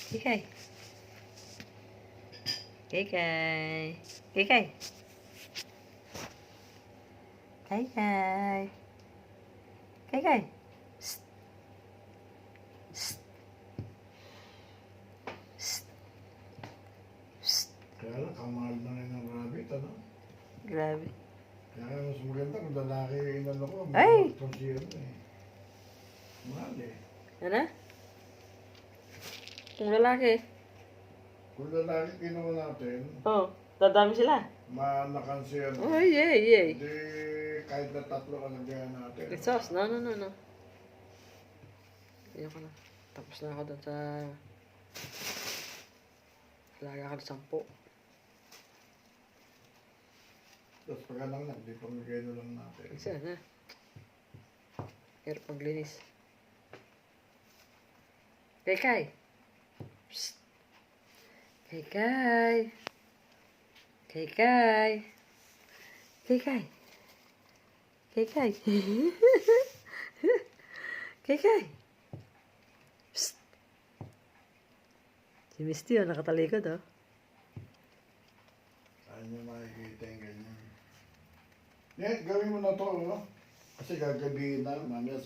Kikay. Kikay. Kikay. Kikay. Kikay. Psst. Psst. Psst. Psst. Kaya lang, kamahal na rin ng rabbit, ano? Grabe. Kaya mas maganda kung lalaki yung inano ko. Ay! Mag-consider eh. Mahal eh. Ano? Kung lalaki. Kung lalaki kinuha natin, Oh, dadami sila. manakansiyan. Oh, yeah. Hindi kahit na tatlo kalagayan natin. Sauce. No. Ayoko na. Tapos na ako doon sa... Laga ka ng 10. Tapos pagka lang, di pamigay na lang natin. Isa na. Pero paglinis. Kay. Psst. Kay. Psst. Si Misty nakatalikod oh. Saan nyo makikita yung ganyan. Gawin mo na to, no? Kasi gagabihin na, mamaya